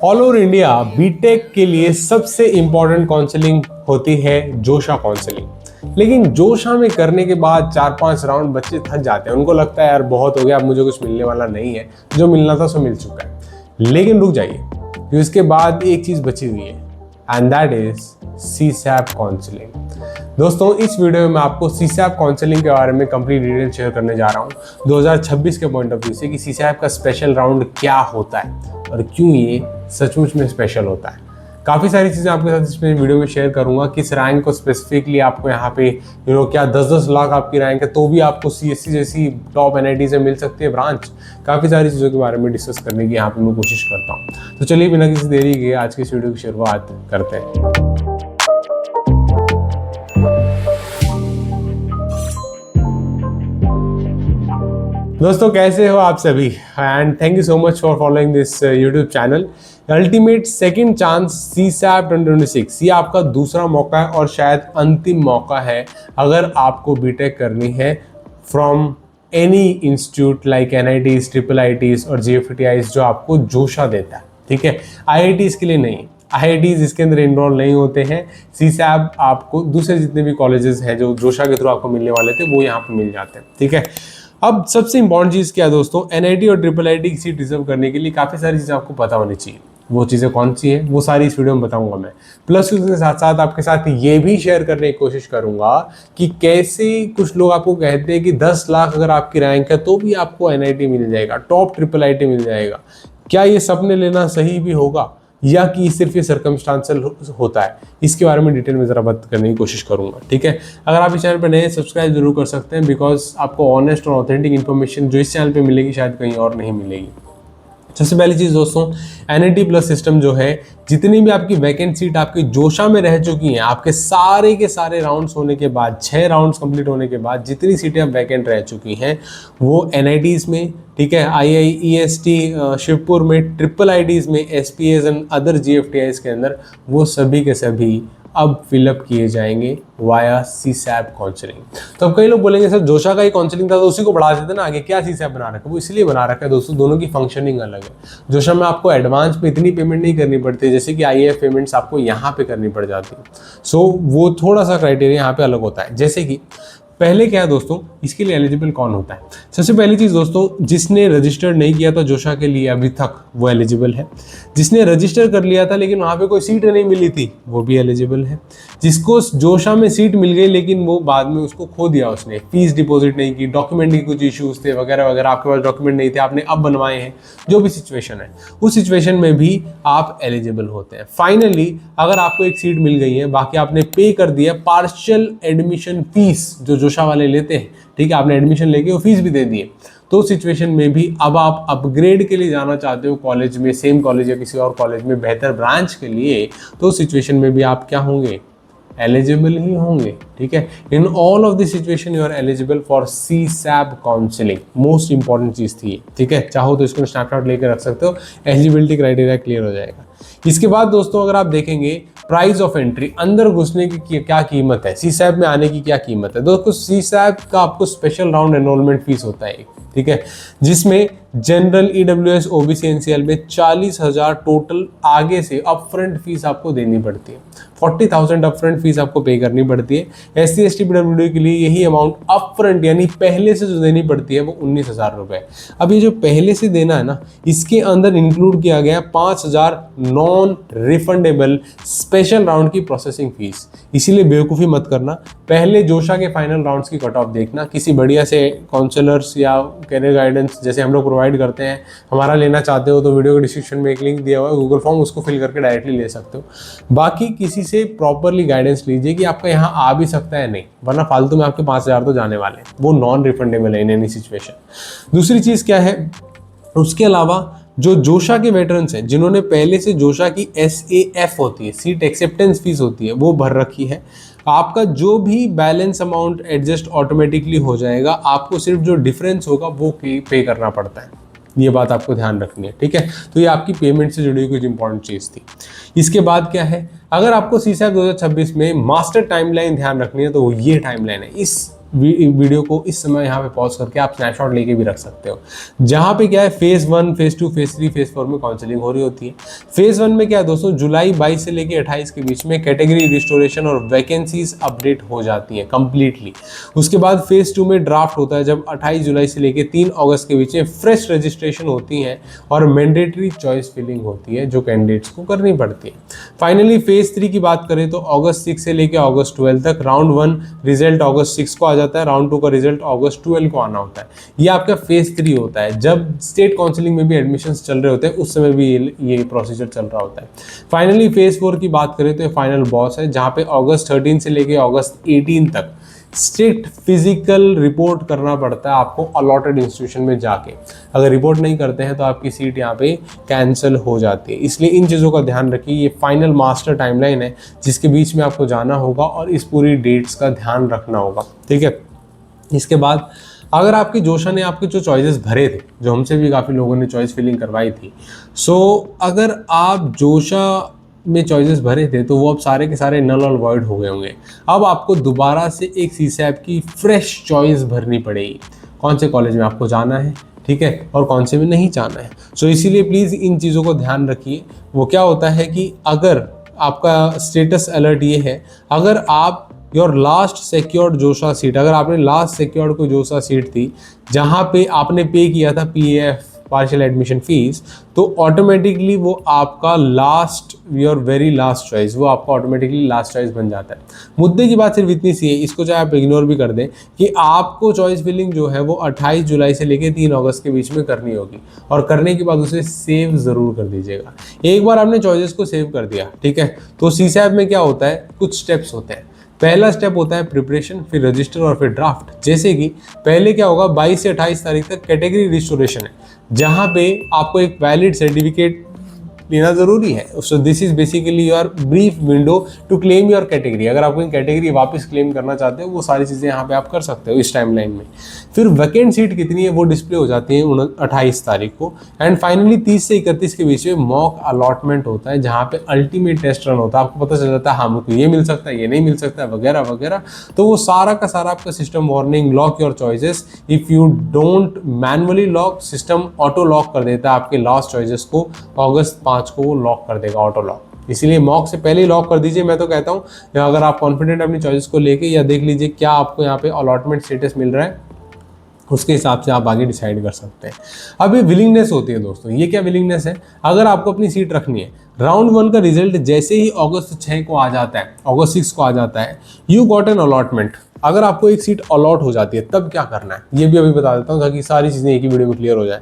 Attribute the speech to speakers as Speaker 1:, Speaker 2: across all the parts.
Speaker 1: All over India BTech के लिए सबसे इंपॉर्टेंट काउंसलिंग होती है जोशा काउंसलिंग। लेकिन जोशा में करने के बाद 4-5 राउंड बच्चे थक जाते हैं, उनको लगता है यार बहुत हो गया, अब मुझे कुछ मिलने वाला नहीं है, जो मिलना था सो मिल चुका है। लेकिन रुक जाइए, फिर उसके बाद एक चीज बची हुई है एंड दैट इज सीसैप काउंसलिंग। दोस्तों, इस वीडियो में मैं आपको सीसैप काउंसलिंग के बारे में कंप्लीट डिटेल शेयर करने जा रहा हूँ 2026 के पॉइंट ऑफ व्यू से कि सीसैप का स्पेशल राउंड क्या होता है और क्यों ये सचमुच में स्पेशल होता है। काफ़ी सारी चीज़ें आपके साथ इसमें वीडियो में शेयर करूंगा। किस रैंक को स्पेसिफिकली आपको यहाँ पे क्या 10-10 लाख आपकी रैंक है तो भी आपको सीएससी जैसी टॉप एनआईटी से मिल सकती है ब्रांच। काफ़ी सारी चीज़ों के बारे में डिस्कस करने की यहाँ पे मैं कोशिश करता हूँ। तो चलिए बिना किसी देरी के आज की इस वीडियो की शुरुआत करते हैं। दोस्तों, कैसे हो आप सभी and thank you so much for following this YouTube channel. Ultimate second chance CSAB 2026 ये आपका दूसरा मौका है और शायद अंतिम मौका है अगर आपको बीटेक करनी है from any institute like NITs, triple ITs और जीएफटीआईज जो आपको जोशा देता है। ठीक है, आईआईटीज के लिए नहीं, आईआईटीज इसके अंदर इनरोल नहीं होते हैं। सीसैप आपको दूसरे जितने भी कॉलेजेस हैं जो जोशा के थ्रू आपको मिलने वाले थे वो यहाँ पे मिल जाते हैं। ठीक है, अब सबसे इंपॉर्टेंट चीज़ क्या है दोस्तों, एनआईटी और ट्रिपल आईटी की सीट रिजर्व करने के लिए काफ़ी सारी चीज़ें आपको पता होनी चाहिए। वो चीज़ें कौन सी है वो सारी इस वीडियो में बताऊंगा मैं। प्लस उसके साथ साथ आपके साथ ये भी शेयर करने की कोशिश करूंगा कि कैसे कुछ लोग आपको कहते हैं कि 10 लाख अगर आपकी रैंक है तो भी आपको एनआईटी मिल जाएगा, टॉप ट्रिपल आईटी मिल जाएगा। क्या ये सपने लेना सही भी होगा या कि सिर्फ ये सर्कमस्टांशियल होता है, इसके बारे में डिटेल में ज़रा बात करने की कोशिश करूंगा। ठीक है, अगर आप इस चैनल पर नए सब्सक्राइब जरूर कर सकते हैं बिकॉज आपको ऑनेस्ट और ऑथेंटिक इन्फॉर्मेशन जो इस चैनल पे मिलेगी शायद कहीं और नहीं मिलेगी। सबसे पहली चीज़ दोस्तों, एनआईटी प्लस सिस्टम जो है, जितनी भी आपकी वैकेंट सीट आपकी जोशा में रह चुकी हैं, आपके सारे के सारे राउंड्स होने के बाद 6 राउंड्स कंप्लीट होने के बाद जितनी सीटें अब वैकेंट रह चुकी हैं वो एनआईटीज में, ठीक है, आईआईईएसटी शिवपुर में, ट्रिपल आईटीज में, एसपीएस एंड अदर जीएफटीआईज के अंदर वो सभी के सभी अब फिलअप किए जाएंगे वाया सीसैप काउंसलिंग। तो अब कई लोग बोलेंगे सर जोशा का ही काउंसलिंग था तो उसी को बढ़ा देते ना आगे, क्या सीसैप बना रखा है? वो इसलिए बना रखा है दोस्तों, दोनों की फंक्शनिंग अलग है। जोशा में आपको एडवांस में इतनी पेमेंट नहीं करनी पड़ती जैसे कि आईएएफ पेमेंट्स आपको यहाँ पे करनी पड़ जाती है। सो वो थोड़ा सा क्राइटेरिया यहाँ पे अलग होता है। जैसे कि पहले क्या है दोस्तों, इसके लिए एलिजिबल कौन होता है? सबसे पहली चीज़ दोस्तों, जिसने रजिस्टर नहीं किया था जोशा के लिए अभी तक वो एलिजिबल है। जिसने रजिस्टर कर लिया था लेकिन वहाँ पे कोई सीट नहीं मिली थी वो भी एलिजिबल है। जिसको जोशा में सीट मिल गई लेकिन वो बाद में उसको खो दिया, उसने फीस डिपॉजिट नहीं की, डॉक्यूमेंट के कुछ इश्यूज थे वगैरह वगैरह, आपके पास डॉक्यूमेंट नहीं थे, आपने अब बनवाए हैं, जो भी सिचुएशन है उस सिचुएशन में भी आप एलिजिबल होते हैं। फाइनली अगर आपको एक सीट मिल गई है, बाकी आपने पे कर दिया पार्शियल एडमिशन फीस जो जोशा वाले लेते हैं, ठीक है, आपने एडमिशन लेके वो फीस भी दे दिए, तो सिचुएशन में भी अब आप अपग्रेड के लिए जाना चाहते हो कॉलेज में, सेम कॉलेज या किसी और कॉलेज में बेहतर ब्रांच के लिए, तो सिचुएशन में भी आप क्या होंगे? एलिजिबल ही होंगे। ठीक है, in all of this situation you are eligible for CSAB counselling. Most important चीज थी। ठीक है, चाहो तो इसको स्नैपशॉट लेकर रख सकते हो, एलिजिबिलिटी क्राइटेरिया क्लियर हो जाएगा। इसके बाद दोस्तों अगर आप देखेंगे प्राइस ऑफ एंट्री, अंदर घुसने की क्या कीमत है, सीसैप में आने की क्या कीमत है दोस्तों। सीसैप का आपको स्पेशल राउंड एनरोलमेंट फीस होता है, ठीक है, जिसमें जनरल, ईडब्ल्यूएस, ओबीसी, एनसीएल में 40,000 टोटल आगे से अपफ्रंट फीस आपको देनी पड़ती है। 40,000 अपफ्रंट फीस आपको पे करनी पड़ती है। एससी एसटी पीडब्ल्यूडी के लिए यही अमाउंट अपफ्रंट यानी पहले से जो देनी पड़ती है वो 19,000 रुपए। अब ये जो पहले से देना है ना, इसके अंदर इंक्लूड किया गया 5,000 नॉन रिफंडेबल स्पेशल राउंड की प्रोसेसिंग फीस। इसीलिए बेवकूफ़ी मत करना, पहले जोशा के फाइनल राउंड्स की कट ऑफ देखना, किसी बढ़िया से काउंसलर्स या कैरियर गाइडेंस जैसे हम लोग प्रोवाइड करते हैं, हमारा लेना चाहते हो तो वीडियो के डिस्क्रिप्शन में एक लिंक दिया हुआ है गूगल फॉर्म, उसको फिल करके डायरेक्टली ले सकते हो। बाकी किसी से प्रॉपरली गाइडेंस लीजिए कि आपका यहाँ आ भी सकता है नहीं, वरना फालतू में आपके 5,000 तो जाने वाले हैं, वो नॉन रिफंडेबल है इन एनी सिचुएशन। दूसरी चीज़ क्या है, उसके अलावा जो जोशा के वेटरन्स हैं जिन्होंने पहले से जोशा की SAF होती है, सीट एक्सेप्टेंस फीस होती है, वो भर रखी है, आपका जो भी बैलेंस अमाउंट एडजस्ट ऑटोमेटिकली हो जाएगा, आपको सिर्फ जो डिफरेंस होगा वो पे करना पड़ता है। ये बात आपको ध्यान रखनी है। ठीक है, तो ये आपकी पेमेंट से जुड़ी हुई कुछ इंपॉर्टेंट चीज़ थी। इसके बाद क्या है, अगर आपको सीसैप 2026 में मास्टर टाइमलाइन ध्यान रखनी है तो ये टाइमलाइन है। इस वीडियो को इस समय यहाँ पे पॉज करके आप स्नैपशॉट लेके भी रख सकते हो। जहाँ पे क्या है फेज़ 1, फेज़ 2, फेज़ 3, फेज़ 4 में काउंसलिंग हो रही होती है। फेज़ 1 में क्या है दोस्तों, जुलाई 22 से लेके 28 के बीच में कैटेगरी रिस्टोरेशन और वैकेंसीज अपडेट हो जाती हैं कंप्लीटली। उसके बाद फेज़ 2 में ड्राफ्ट होता है, जब 28 जुलाई से लेके 3 अगस्त के बीच में फ्रेश रजिस्ट्रेशन होती हैं और मैंडेटरी चॉइस फिलिंग होती है जो कैंडिडेट्स को करनी पड़ती है। फाइनली फेज़ 3 की बात करें तो अगस्त 6 से लेके अगस्त 12 तक, राउंड 1 रिजल्ट अगस्त 6 को आ जाता है, राउंड 2 का रिजल्ट अगस्त 12 को आना होता है। ये आपका फेज़ 3 होता है। जब स्टेट काउंसलिंग में भी एडमिशन्स चल रहे होते हैं उस समय भी ये प्रोसीजर चल रहा होता है। फाइनली फेज़ 4 की बात करें तो ये फाइनल बॉस है, जहाँ पे अगस्त 13 से लेके अगस्त 18 तक स्ट्रिक्ट फिजिकल रिपोर्ट करना पड़ता है आपको अलॉटेड इंस्टीट्यूशन में जाके। अगर रिपोर्ट नहीं करते हैं तो आपकी सीट यहाँ पे कैंसिल हो जाती है। इसलिए इन चीज़ों का ध्यान रखिए। ये फाइनल मास्टर टाइमलाइन है जिसके बीच में आपको जाना होगा और इस पूरी डेट्स का ध्यान रखना होगा, ठीक है। इसके बाद अगर आपकी जोशा ने आपके जो चॉइसेस भरे थे, जो हमसे भी काफ़ी लोगों ने चॉइस फिलिंग करवाई थी, सो अगर आप जोशा में चॉइसेस भरे थे तो वो अब सारे के सारे नल और वॉइड हो गए होंगे। अब आपको दोबारा से एक सीसैप की फ्रेश चॉइस भरनी पड़ेगी, कौन से कॉलेज में आपको जाना है, ठीक है, और कौन से में नहीं जाना है। सो इसीलिए प्लीज़ इन चीज़ों को ध्यान रखिए। वो क्या होता है कि अगर आपका स्टेटस अलर्ट ये है, अगर आप your last secured Joshi seat, अगर आपने लास्ट सिक्योर्ड कोई जोशा सीट थी जहाँ पे आपने पे किया था PAF पार्शियल एडमिशन फीस, तो ऑटोमेटिकली वो आपका last, your very last choice, वो आपका ऑटोमेटिकली लास्ट चॉइस बन जाता है। मुद्दे की बात सिर्फ इतनी सी है, इसको चाहे आप इग्नोर भी कर दें, कि आपको चॉइस फिलिंग जो है वो 28 जुलाई से लेकर 3 अगस्त के बीच में करनी होगी, और करने के बाद उसे सेव ज़रूर कर दीजिएगा। एक बार आपने चॉइसेस को सेव कर दिया, ठीक है, तो सीसैप में क्या होता है, कुछ स्टेप्स होते हैं। पहला स्टेप होता है प्रिपरेशन, फिर रजिस्टर और फिर ड्राफ्ट। जैसे कि पहले क्या होगा, 22 से 28 तारीख तक कैटेगरी रिस्टोरेशन है, जहाँ पे आपको एक वैलिड सर्टिफिकेट लेना ज़रूरी है। So this is basically your brief window to claim your category. अगर आप कोई कैटेगरी वापस क्लेम करना चाहते हो, वो सारी चीज़ें यहाँ पे आप कर सकते हो इस टाइमलाइन में। फिर वैकेंट सीट कितनी है वो डिस्प्ले हो जाती है 28 तारीख को। एंड फाइनली 30 से 31 के बीच में मॉक अलॉटमेंट होता है, जहाँ पे अल्टीमेट टेस्ट रन होता है। आपको पता चल जाता है हाँ मुझको ये मिल सकता है, ये नहीं मिल सकता है, वगैरह वगैरह। तो वो सारा का सारा आपका system warning, lock your choices, if you don't manually lock, system auto lock कर देता है आपके लास्ट चॉइसेस को। अगस्त 5 को वो लॉक कर देगा, ऑटो लॉक। इसलिए मॉक से पहले ही लॉक कर दीजिए। मैं तो कहता हूँ अगर आप कॉन्फिडेंट अपनी चॉइस को लेके, या देख लीजिए क्या आपको यहाँ पे अलॉटमेंट स्टेटस मिल रहा है, उसके हिसाब से आप आगे डिसाइड कर सकते हैं। अब ये विलिंगनेस होती है दोस्तों। ये क्या विलिंगनेस है, अगर आपको अपनी सीट रखनी है, राउंड 1 का रिजल्ट जैसे ही अगस्त 6 को आ जाता है, अगस्त 6 को आ जाता है, यू गॉट एन अलॉटमेंट। अगर आपको एक सीट अलॉट हो जाती है तब क्या करना है ये भी अभी बता देता हूँ, ताकि सारी चीज़ें एक ही वीडियो में क्लियर हो जाए।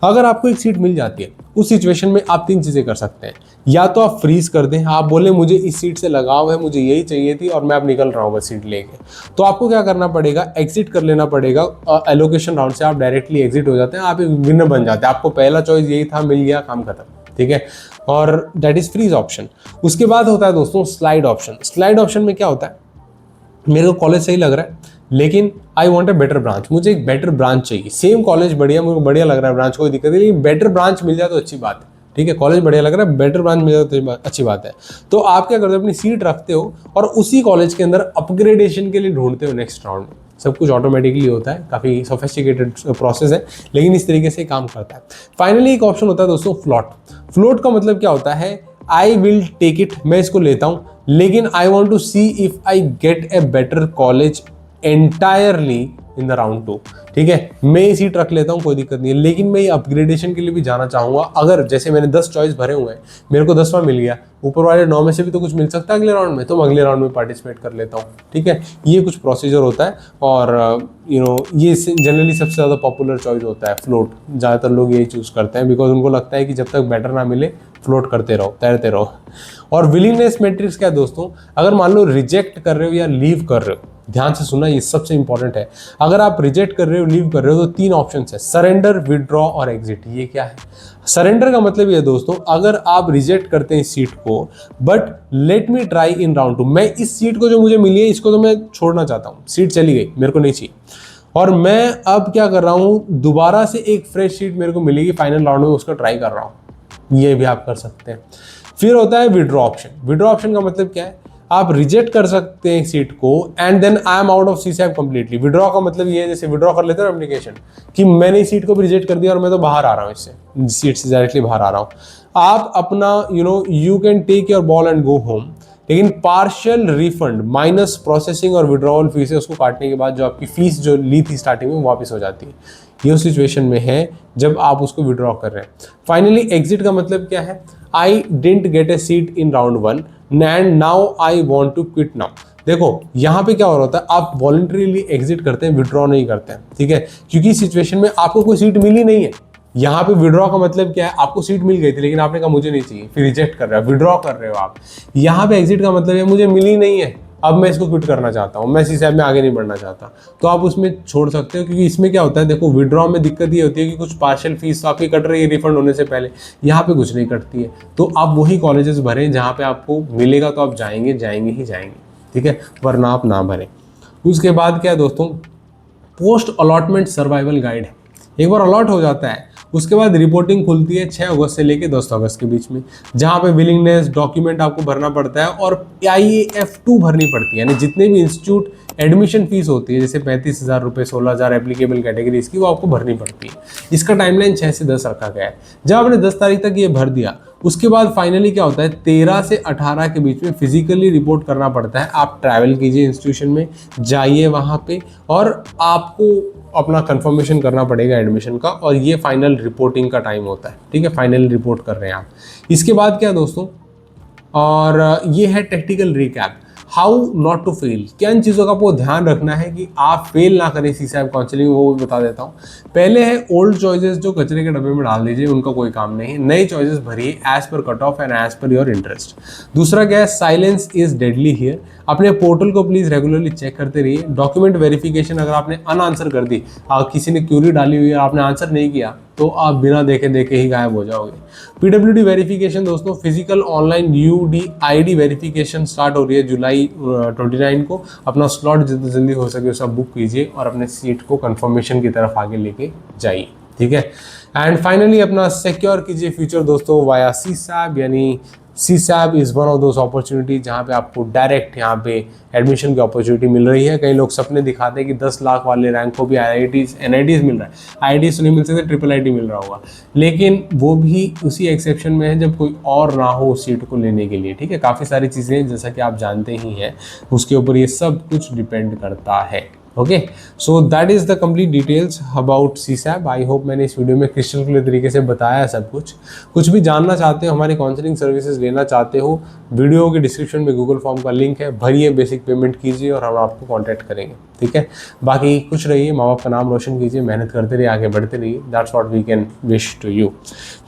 Speaker 1: अगर आपको एक सीट मिल जाती है, उस सिचुएशन में आप 3 चीज़ें कर सकते हैं। या तो आप फ्रीज कर दें, आप बोले मुझे इस सीट से लगाव है, मुझे यही चाहिए थी और मैं अब निकल रहा हूँ बस सीट लेके, तो आपको क्या करना पड़ेगा, एग्जिट कर लेना पड़ेगा। एलोकेशन राउंड से आप डायरेक्टली एग्जिट हो जाते हैं, आप एक विनर बन जाते हैं। आपको पहला चॉइस यही था, मिल गया, काम खत्म, ठीक है। और दैट इज फ्रीज ऑप्शन। उसके बाद होता है दोस्तों स्लाइड ऑप्शन। स्लाइड ऑप्शन में क्या होता है, मेरे को कॉलेज सही लग रहा है लेकिन I want a better branch, मुझे एक बेटर ब्रांच चाहिए। सेम कॉलेज बढ़िया, मुझे बढ़िया लग रहा है ब्रांच, कोई दिक्कत नहीं, लेकिन बेटर ब्रांच मिल जाए तो अच्छी बात है, ठीक है। कॉलेज बढ़िया लग रहा है, बेटर ब्रांच मिल जाए तो अच्छी बात है। तो आप क्या करते हो, अपनी सीट रखते हो और उसी कॉलेज के अंदर अपग्रेडेशन के लिए ढूंढते हो नेक्स्ट राउंड में। सब कुछ ऑटोमेटिकली होता है, काफ़ी सोफिस्टिकेटेड प्रोसेस है, लेकिन इस तरीके से काम करता है। फाइनली एक ऑप्शन होता है दोस्तों फ्लोट। फ्लोट का मतलब क्या होता है, आई विल टेक इट, मैं इसको लेता हूँ, लेकिन I want to see if I get a better college entirely in the round 2, ठीक है। मैं ये सीट रख लेता हूँ, कोई दिक्कत नहीं है, लेकिन मैं ये अपग्रेडेशन के लिए भी जाना चाहूँगा। अगर जैसे मैंने 10 चॉइस भरे हुए हैं, मेरे को 10वां मिल गया, ऊपर वाले 9 में से भी तो कुछ मिल सकता है अगले राउंड में, तो मैं अगले राउंड में पार्टिसिपेट कर लेता हूँ, ठीक है। ये कुछ प्रोसीजर होता है और ये जनरली सबसे ज़्यादा पॉपुलर चॉइस होता है फ्लोट। ज़्यादातर लोग यही चूज़ करते हैं, बिकॉज उनको लगता है कि जब तक बेटर ना मिले फ्लोट करते रहो, तैरते रहो। और विलिंगनेस मैट्रिक्स क्या है दोस्तों, अगर मान लो रिजेक्ट कर रहे हो या लीव कर रहे हो, ध्यान से सुना, ये सबसे इंपॉर्टेंट है। अगर आप रिजेक्ट कर रहे हो, लीव कर रहे हो, तो 3 ऑप्शन है, सरेंडर, विदड्रॉ और एग्जिट। ये क्या है, सरेंडर का मतलब ये दोस्तों, अगर आप रिजेक्ट करते हैं इस सीट को, but let me try in round 2, मैं इस सीट को जो मुझे मिली है इसको तो मैं छोड़ना चाहता हूँ, सीट चली गई, मेरे को नहीं चाहिए, और मैं अब क्या कर रहा हूँ, दोबारा से एक फ्रेश सीट मेरे को मिलेगी फाइनल राउंड में, उसका ट्राई कर रहा हूँ। ये भी आप कर सकते हैं। फिर होता है विड्रॉ ऑप्शन। विड्रॉ ऑप्शन का मतलब क्या है, आप रिजेक्ट कर सकते हैं सीट को and then I am out of CSAB completely. Withdraw का मतलब ये है जैसे विड्रॉ कर लेते हैं एप्लीकेशन कि मैंने इस सीट को भी रिजेक्ट कर दिया और मैं तो बाहर आ रहा हूँ, इससे सीट से डायरेक्टली बाहर आ रहा हूँ। आप अपना you can take your ball and go home, लेकिन पार्शियल रिफंड माइनस प्रोसेसिंग और विड्रॉवल फीस है, उसको काटने के बाद जो आपकी फीस जो ली थी स्टार्टिंग में वापस हो जाती है। ये उस सिचुएशन में है जब आप उसको विड्रॉ कर रहे हैं। फाइनली एग्जिट का मतलब क्या है? I didn't get a seat in round 1 and now I want to quit now. देखो यहाँ पे क्या हो रहा होता है, आप वॉलंटरीली एग्जिट करते हैं, विड्रॉ नहीं करते हैं, ठीक है, क्योंकि सिचुएशन में आपको कोई सीट मिली नहीं है। यहाँ पे विड्रॉ का मतलब क्या है? आपको सीट मिल गई थी लेकिन आपने कहा मुझे नहीं चाहिए, फिर रिजेक्ट कर रहे हो, विड्रॉ कर रहे हो आप। यहाँ पे एग्जिट का मतलब है मुझे मिली नहीं है, अब मैं इसको क्विट करना चाहता हूँ, मैं सीसैप में आगे नहीं बढ़ना चाहता, तो आप उसमें छोड़ सकते हो। क्योंकि इसमें क्या होता है, देखो विड्रॉ में दिक्कत ये होती है कि कुछ पार्शियल फीस तो आपकी कट रही है रिफंड होने से पहले, यहाँ पे कुछ नहीं कटती है। तो आप वही कॉलेजेस भरें जहाँ पे आपको मिलेगा, तो आप जाएंगे ही जाएंगे, ठीक है, वरना आप ना भरें। उसके बाद क्या है दोस्तों, पोस्ट अलॉटमेंट सर्वाइवल गाइड है। एक बार अलॉट हो जाता है उसके बाद रिपोर्टिंग खुलती है 6 अगस्त से लेकर 10 अगस्त के बीच में, जहाँ पे विलिंगनेस डॉक्यूमेंट आपको भरना पड़ता है और IAF2 भरनी पड़ती है, यानी जितने भी इंस्टीट्यूट एडमिशन फीस होती है जैसे 35,000 रुपये, 16,000 एप्लीकेबल कैटेगरीज की, वो आपको भरनी पड़ती है। इसका टाइमलाइन 6 से 10 रखा गया है। जब आपने 10 तारीख तक ये भर दिया, उसके बाद फाइनली क्या होता है, 13 से 18 के बीच में फिजिकली रिपोर्ट करना पड़ता है। आप ट्रैवल कीजिए इंस्टीट्यूशन में, जाइए वहाँ पे और आपको अपना कंफर्मेशन करना पड़ेगा एडमिशन का, और ये फाइनल रिपोर्टिंग का टाइम होता है, ठीक है, फाइनल रिपोर्ट कर रहे हैं आप। इसके बाद क्या दोस्तों, और ये है technical recap, how not to fail. क्या इन चीज़ों का आपको ध्यान रखना है कि आप फेल ना करें सीसैप काउंसलिंग, वो भी बता देता हूँ। पहले है ओल्ड चॉइसेस जो कचरे के डब्बे में डाल दीजिए, उनका कोई काम नहीं है। नए चॉइसेस भरिए as per cut off and as per your interest. दूसरा क्या है, साइलेंस इज डेडली हियर। अपने पोर्टल को प्लीज रेगुलरली चेक करते रहिए। डॉक्यूमेंट वेरिफिकेशन अगर आपने अनआंसर कर दी, किसी ने क्यूरी डाली हुई है आपने आंसर नहीं किया, तो आप बिना देखे ही गायब हो जाओगे। PWD वेरिफिकेशन दोस्तों, physical online UDID verification start हो रही है जुलाई 29 को। अपना स्लॉट जितना जल्दी हो सके सब बुक कीजिए और अपने सीट को कंफर्मेशन की तरफ आगे लेके जाइए, ठीक है। एंड फाइनली अपना सिक्योर कीजिए फ्यूचर दोस्तों वाया सीसैप, यानी CSAB is one of those opportunity जहाँ पे आपको डायरेक्ट यहाँ पे एडमिशन की अपॉर्चुनिटी मिल रही है। कई लोग सपने दिखाते हैं कि 10 लाख वाले रैंक को भी IITs NITs मिल रहा है। IITs तो नहीं मिल सकते, IIIT मिल रहा होगा, लेकिन वो भी उसी एक्सेप्शन में है जब कोई और ना हो उस सीट को लेने के लिए, ठीक है। काफ़ी सारी चीज़ें जैसा कि आप जानते ही हैं, उसके ऊपर ये सब कुछ डिपेंड करता है। Okay, so that is the complete details about CSAB. I hope मैंने इस वीडियो में क्रिस्टल क्लियर तरीके से बताया सब कुछ भी जानना चाहते हो, हमारी काउंसलिंग सर्विसेज लेना चाहते हो, वीडियो के डिस्क्रिप्शन में गूगल फॉर्म का लिंक है, भरिए, बेसिक पेमेंट कीजिए और हम आपको कॉन्टैक्ट करेंगे, ठीक है। बाकी खुश रहिए, माँ बाप का नाम रोशन कीजिए, मेहनत करते रहिए, आगे बढ़ते रहिए। That's what we can wish to you.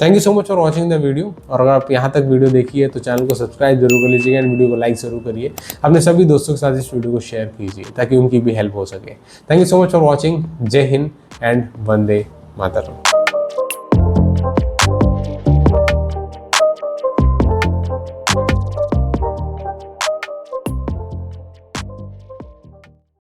Speaker 1: Thank you so much for watching the video. और अगर आप यहाँ तक वीडियो देखिए तो चैनल को सब्सक्राइब जरूर कर लीजिएगा एंड वीडियो को लाइक जरूर करिए। अपने सभी दोस्तों के साथ इस वीडियो को शेयर कीजिए ताकि उनकी भी हेल्प हो सके। Thank you so much for watching. जय हिंद एंड वंदे मातरम।